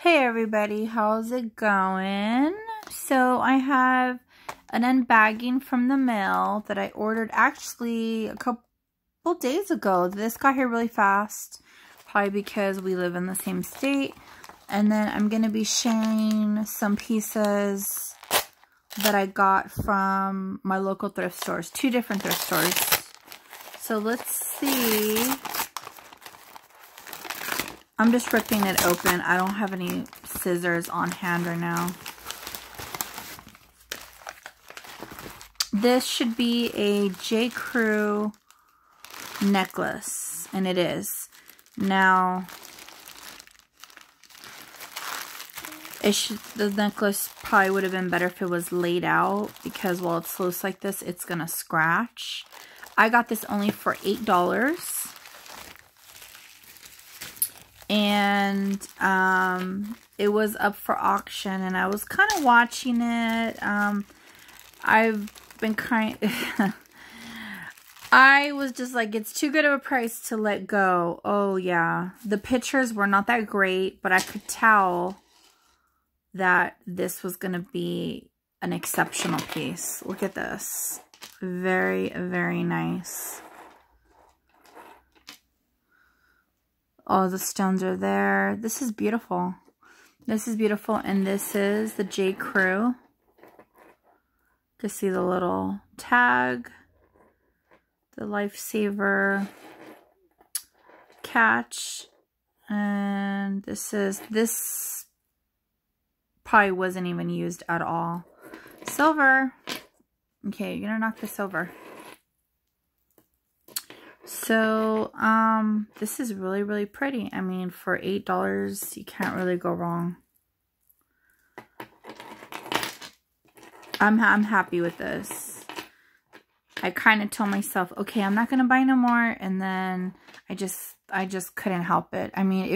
Hey everybody, how's it going? So I have an unbagging from the mail that I ordered actually a couple days ago. This got here really fast, probably because we live in the same state. And then I'm going to be sharing some pieces that I got from my local thrift stores, 2 different thrift stores. So let's see. I'm just ripping it open. I don't have any scissors on hand right now. This should be a J. Crew necklace, and it is. Now, the necklace probably would have been better if it was laid out, because while it's loose like this, it's going to scratch. I got this only for $8. And it was up for auction, and I was kind of watching it. I've been I was just like, it's too good of a price to let go. Oh yeah, the pictures were not that great, but I could tell that this was gonna be an exceptional piece. Look at this. Very, very nice. Oh, the stones are there. This is beautiful. This is beautiful. And this is the J. Crew. You can see the little tag. The Lifesaver catch. And this probably wasn't even used at all. Silver. Okay, you're gonna knock this over. So, this is really, really pretty. I mean, for $8, you can't really go wrong. I'm happy with this. I kind of told myself, okay, I'm not going to buy no more. And then I just couldn't help it. I mean,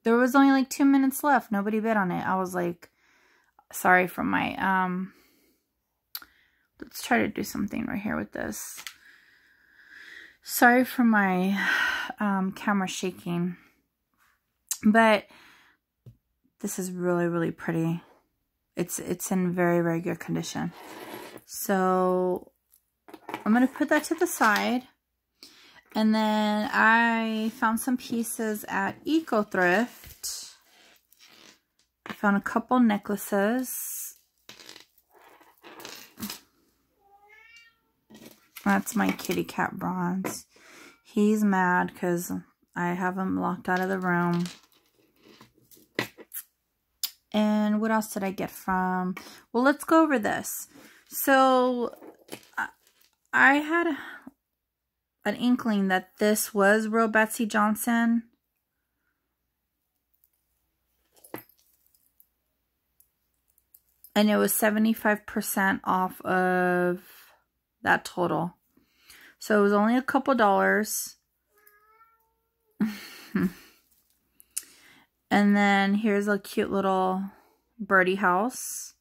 there was only like 2 minutes left. Nobody bid on it. I was like, sorry for my, let's try to do something right here with this. Sorry for my camera shaking, but this is really, really pretty. It's in very, very good condition. So I'm going to put that to the side. And then I found some pieces at Eco Thrift. I found a couple necklaces. That's my kitty cat Bronze. He's mad because I have him locked out of the room. And what else did I get from? Well, let's go over this. So, I had an inkling that this was real Betsy Johnson. And it was 75% off of that total. So it was only a couple dollars. And then here's a cute little birdie house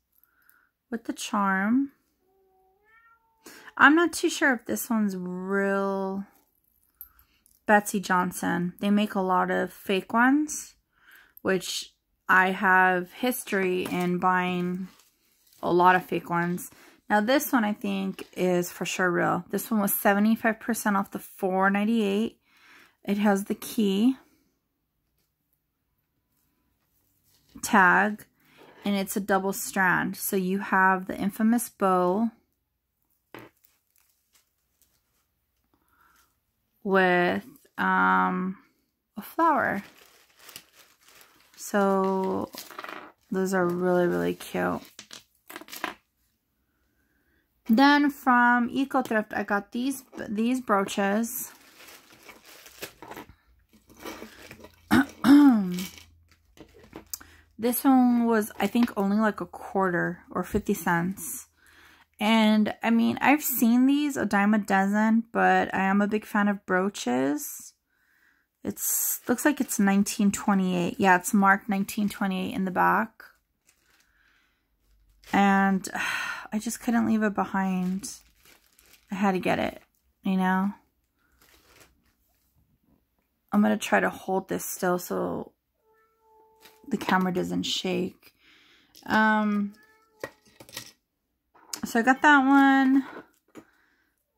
with the charm. I'm not too sure if this one's real Betsy Johnson. They make a lot of fake ones, which I have history in buying a lot of fake ones. Now this one I think is for sure real. This one was 75% off the $4.98. It has the key tag, and it's a double strand. So you have the infamous bow with a flower. So those are really, really cute. Then from Eco Thrift, I got these brooches. This one was, I think, only like a quarter or 50 cents. And, I mean, I've seen these a dime a dozen, but I am a big fan of brooches. Looks like it's 1928. Yeah, it's marked 1928 in the back. And I just couldn't leave it behind. I had to get it, you know? I'm going to try to hold this still so the camera doesn't shake. So I got that one.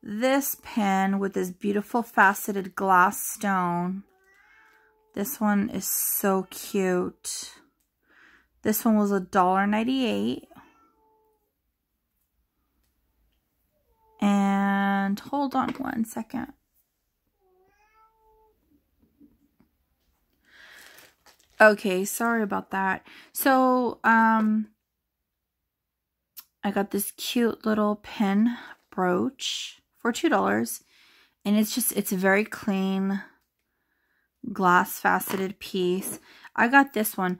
This pen with this beautiful faceted glass stone. This one is so cute. This one was $1.98. And hold on one second. Okay, sorry about that. So, I got this cute little pen brooch for $2. And it's a very clean glass faceted piece. I got this one.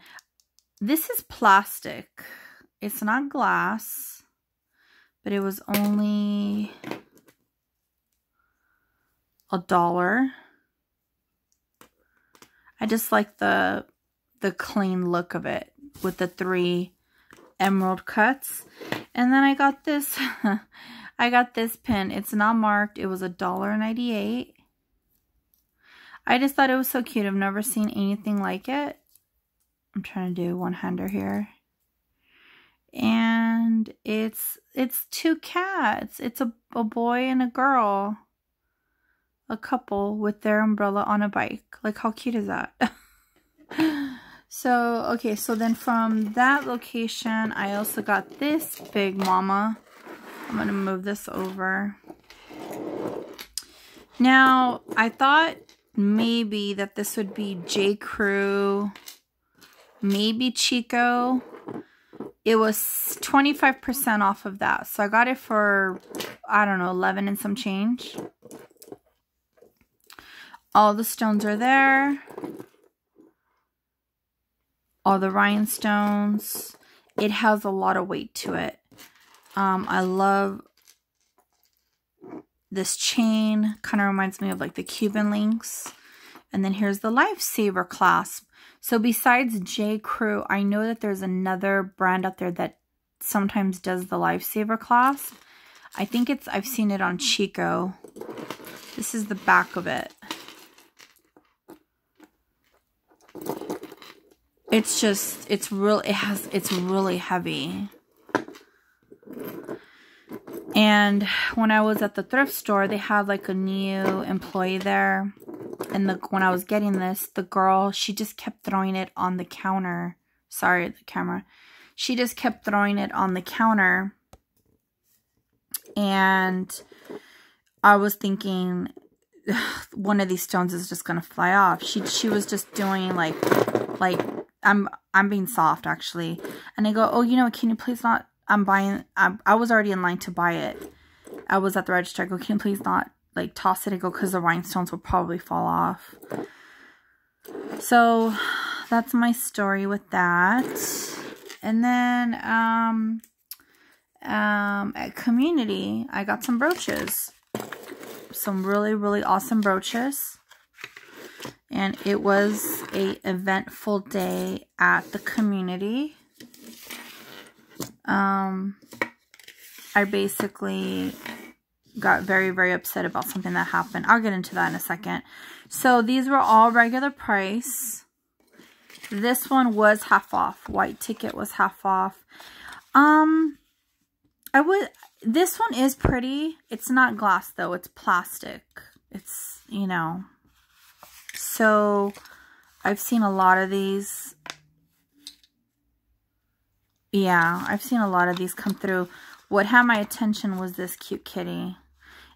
This is plastic. It's not glass, but it was only $1. I just like the clean look of it with the 3 emerald cuts. And then I got this I got this pen. It's not marked. It was $1.98. I just thought it was so cute. I've never seen anything like it. I'm trying to do one-hander here. And it's 2 cats. It's a boy and a girl. A couple with their umbrella on a bike. Like, how cute is that? So, okay, so then from that location, I also got this big mama. I'm going to move this over. Now, I thought maybe that this would be J. Crew, maybe Chico. It was 25% off of that. So I got it for, I don't know, 11 and some change. All the stones are there. All the rhinestones. It has a lot of weight to it. I love this chain. Kind of reminds me of like the Cuban links. And then here's the Lifesaver Clasp. So besides J. Crew, I know that there's another brand out there that sometimes does the Lifesaver Clasp. I think I've seen it on Chico. This is the back of it. It's really heavy. And when I was at the thrift store, they had like a new employee there. And when I was getting this, the girl, she just kept throwing it on the counter. Sorry, the camera. She just kept throwing it on the counter. And I was thinking, one of these stones is just going to fly off. She was just doing like I'm being soft actually. And I go, oh, you know, can you please not, I was already in line to buy it. I was at the register. I go, can you please not like toss it? I go, because the rhinestones will probably fall off. So that's my story with that. And then at Community, I got some brooches. Some really, really awesome brooches. And it was a eventful day at the Community. I basically got very, very upset about something that happened. I'll get into that in a second. So these were all regular price. This one was half off. White ticket was half off. This one is pretty. It's not glass though. It's plastic. It's, you know. So I've seen a lot of these. Yeah, I've seen a lot of these come through. What had my attention was this cute kitty.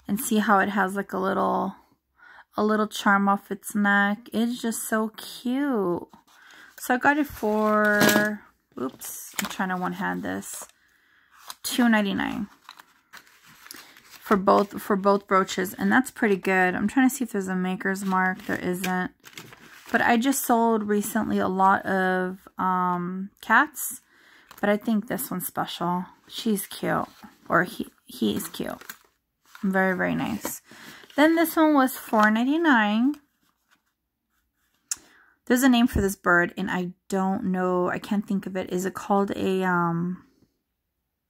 And see how it has like a little charm off its neck. It's just so cute. So I got it for, oops, I'm trying to one-hand this. $2.99 for both brooches, and that's pretty good. I'm trying to see if there's a maker's mark. There isn't. But I just sold recently a lot of cats, but I think this one's special. She's cute, or he is cute. Very, very nice. Then this one was $4.99. There's a name for this bird, and I don't know. I can't think of it. Is it called a,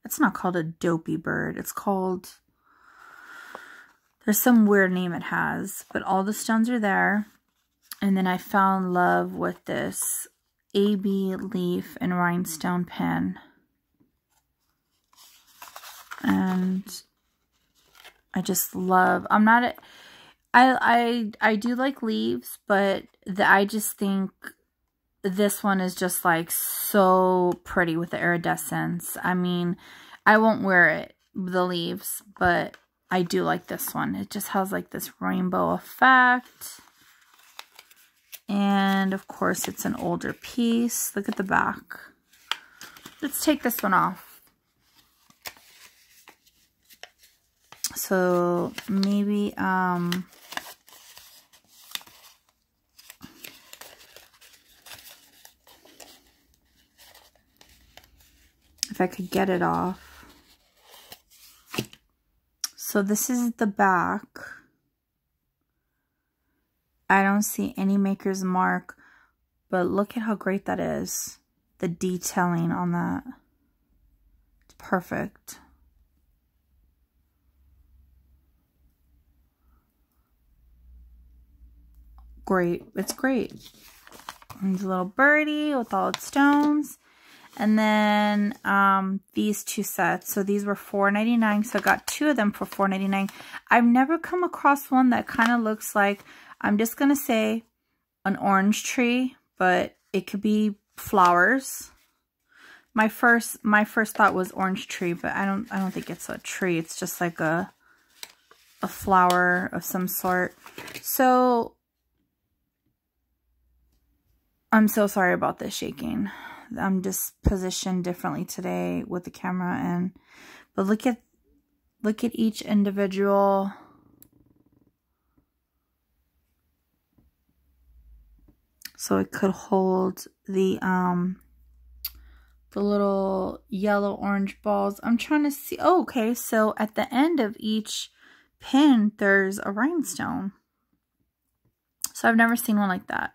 it's not called a dopey bird. It's called, there's some weird name it has. But all the stones are there. And then I found love with this AB leaf and rhinestone pen. And I just love, I do like leaves, but I just think this one is just like so pretty with the iridescence. I mean, I won't wear it, the leaves, but I do like this one. It just has like this rainbow effect. And of course it's an older piece. Look at the back. Let's take this one off. So maybe, if I could get it off. So this is the back. I don't see any maker's mark, but look at how great that is. The detailing on that. It's perfect. Great. It's great. There's a little birdie with all its stones. And then these two sets. So these were $4.99. So I got two of them for $4.99. I've never come across one that kind of looks like, I'm just going to say an orange tree, but it could be flowers. My first thought was orange tree, but I don't think it's a tree. It's just like a flower of some sort. So I'm so sorry about this shaking. I'm just positioned differently today with the camera, but look at each individual. So it could hold the little yellow orange balls. I'm trying to see. Oh, okay. So at the end of each pin, there's a rhinestone. So I've never seen one like that.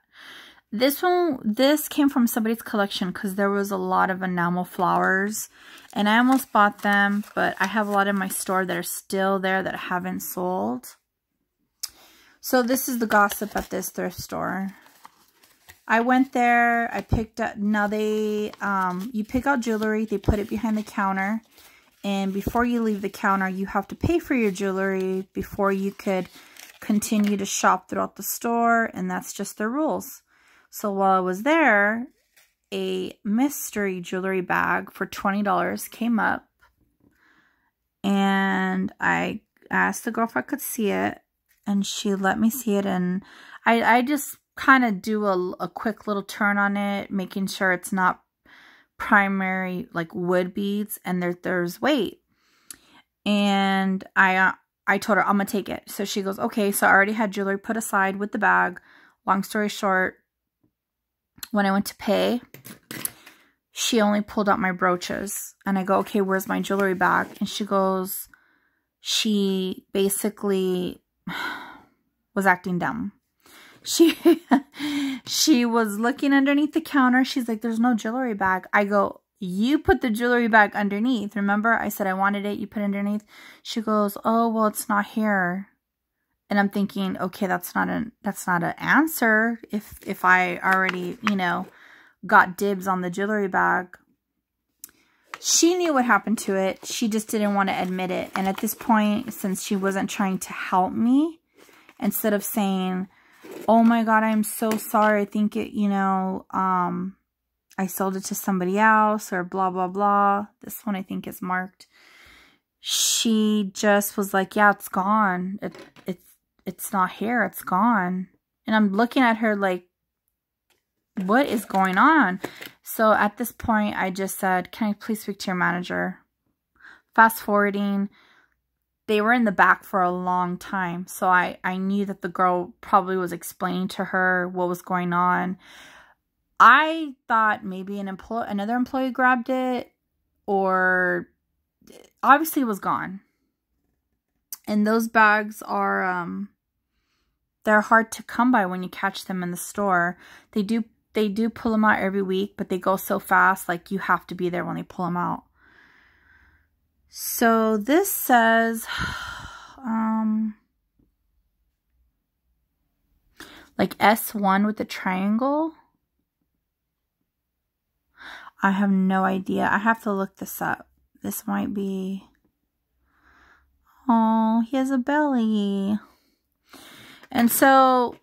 This came from somebody's collection because there was a lot of enamel flowers. And I almost bought them, but I have a lot in my store that are still there that I haven't sold. So this is the gossip at this thrift store. I went there, I picked up, now they, you pick out jewelry, they put it behind the counter. And before you leave the counter, you have to pay for your jewelry before you could continue to shop throughout the store. And that's just their rules. So while I was there, a mystery jewelry bag for $20 came up. And I asked the girl if I could see it. And she let me see it. And I just kind of do a quick little turn on it, making sure it's not primary like wood beads. And there's weight. And I told her, I'm going to take it. So she goes, okay. So I already had jewelry put aside with the bag. Long story short, when I went to pay, she only pulled out my brooches. And I go, okay, where's my jewelry bag? And she goes, she basically was acting dumb. She was looking underneath the counter. She's like, there's no jewelry bag. I go, you put the jewelry bag underneath. Remember, I said I wanted it. You put it underneath. She goes, oh, well, it's not here. And I'm thinking, okay, that's not an answer. If I already, you know, got dibs on the jewelry bag. She knew what happened to it. She just didn't want to admit it. And at this point, since she wasn't trying to help me, instead of saying, oh my God, I'm so sorry, I think it, you know, I sold it to somebody else or blah, blah, blah. This one I think is marked. She just was like, yeah, it's gone. It's not here. It's gone. And I'm looking at her like, what is going on? So at this point, I just said, can I please speak to your manager? Fast forwarding, they were in the back for a long time. So I knew that the girl probably was explaining to her what was going on. I thought maybe another employee grabbed it, or obviously it was gone. And those bags are, they're hard to come by when you catch them in the store. They do pull them out every week, but they go so fast, like you have to be there when they pull them out. So this says, like S1 with the triangle. I have no idea. I have to look this up. This might be... Oh, he has a belly. And so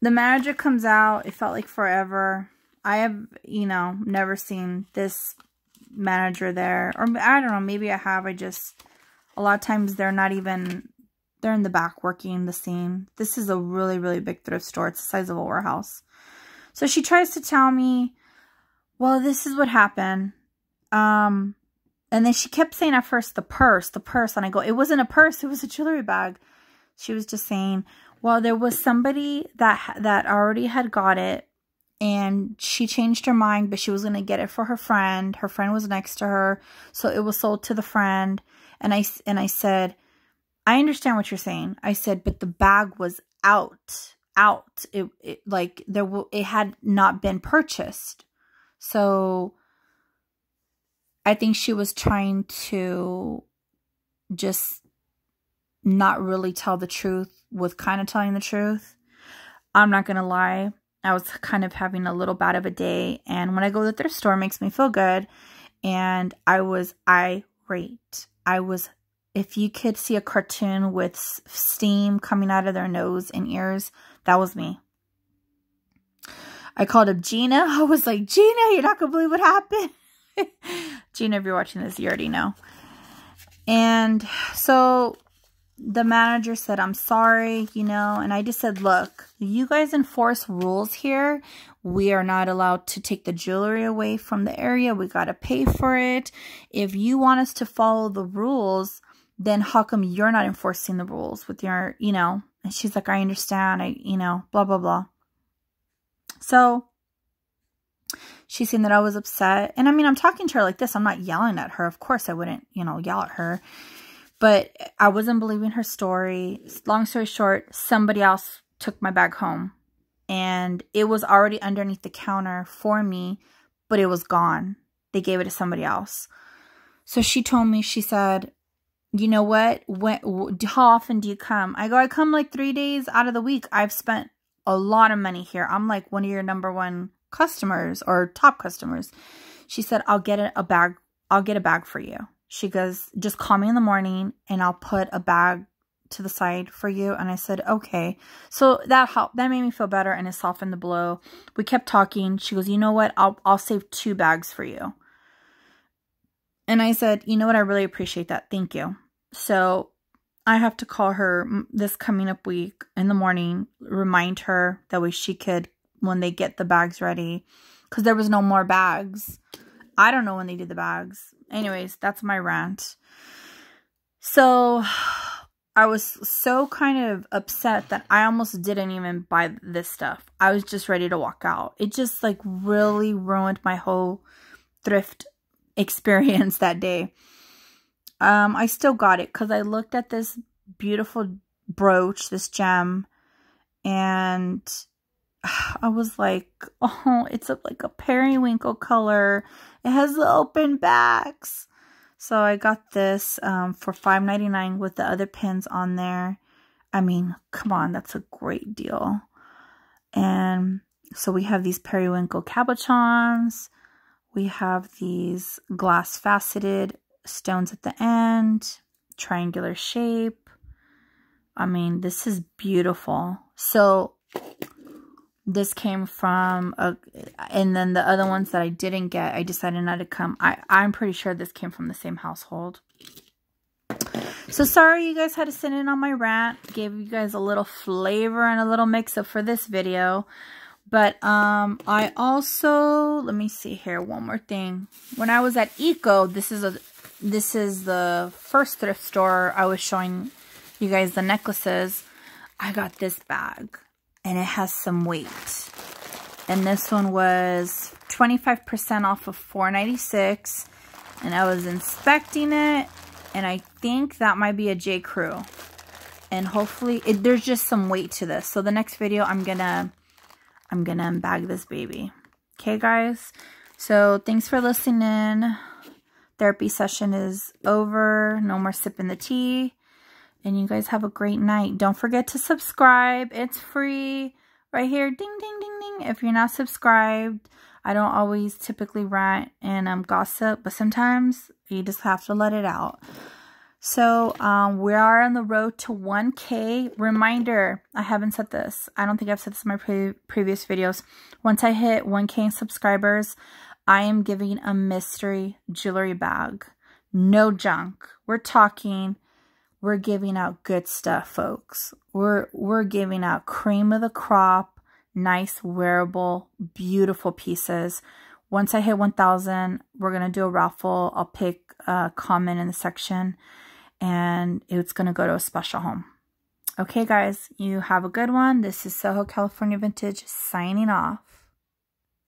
the manager comes out. It felt like forever. I have, you know, never seen this manager there. Or I don't know, maybe I have. A lot of times they're not even, they're in the back working the scene. This is a really, really big thrift store. It's the size of a warehouse. So she tries to tell me, well, this is what happened. And then she kept saying at first, the purse. And I go, it wasn't a purse. It was a jewelry bag. She was just saying, well, there was somebody that already had got it. And she changed her mind, but she was going to get it for her friend. Her friend was next to her. So it was sold to the friend. And I said, I understand what you're saying. I said, but the bag was out. It had not been purchased. So I think she was trying to just not really tell the truth with kind of telling the truth. I'm not going to lie. I was kind of having a little bad of a day. And when I go to the thrift store, it makes me feel good. And I was irate. If you could see a cartoon with steam coming out of their nose and ears, that was me. I called up Gina. I was like, Gina, you're not going to believe what happened. Gina, if you're watching this, you already know. And so the manager said, I'm sorry, you know, and I just said, look, you guys enforce rules here. We are not allowed to take the jewelry away from the area. We got to pay for it. If you want us to follow the rules, then how come you're not enforcing the rules with your, you know? And she's like, I understand. Blah, blah, blah. So she's saying that I was upset. And I mean, I'm talking to her like this. I'm not yelling at her. Of course I wouldn't, yell at her. But I wasn't believing her story. Long story short, somebody else took my bag home. And it was already underneath the counter for me, but it was gone. They gave it to somebody else. So she told me, she said, you know what? How often do you come? I go, I come like 3 days out of the week. I've spent a lot of money here. I'm like one of your #1 customers or top customers. She said, I'll get a bag. I'll get a bag for you. She goes, just call me in the morning and I'll put a bag to the side for you. And I said, okay. So that helped. That made me feel better and it softened the blow. We kept talking. She goes, you know what? I'll save 2 bags for you. And I said, you know what? I really appreciate that. Thank you. So I have to call her this coming up week in the morning, remind her that way she could, when they get the bags ready, because there was no more bags. I don't know when they did the bags. Anyways, that's my rant. So I was so kind of upset that I almost didn't even buy this stuff. I was just ready to walk out. It just like really ruined my whole thrift experience that day. I still got it because I looked at this beautiful brooch, this gem, and I was like, oh, it's like a periwinkle color. It has the open backs. So I got this for $5.99 with the other pins on there. I mean, come on, that's a great deal. And so we have these periwinkle cabochons. We have these glass faceted stones at the end, triangular shape. I mean, this is beautiful. So this came from and then the other ones that I didn't get, I decided not to come. I'm pretty sure this came from the same household. So sorry you guys had to sit in on my rant. Gave you guys a little flavor and a little mix up for this video. But I also, let me see here, one more thing. When I was at Eco, this is the first thrift store I was showing you guys the necklaces. I got this bag and it has some weight. And this one was 25% off of $4.96. And I was inspecting it and I think that might be a J. Crew. And hopefully there's just some weight to this. So the next video I'm gonna unbag this baby. Okay, guys? So thanks for listening. Therapy session is over. No more sipping the tea. And you guys have a great night. Don't forget to subscribe. It's free. Right here. Ding, ding, ding, ding. watching. If you're not subscribed, I don't always typically rant and gossip, but sometimes you just have to let it out. So we are on the road to 1K. Reminder, I haven't said this. I don't think I've said this in my previous videos. Once I hit 1K subscribers, I am giving a mystery jewelry bag. No junk. We're giving out good stuff, folks. We're giving out cream of the crop, nice, wearable, beautiful pieces. Once I hit 1,000, we're going to do a raffle. I'll pick a comment in the section, and it's going to go to a special home. Okay, guys, you have a good one. This is Soho California Vintage signing off.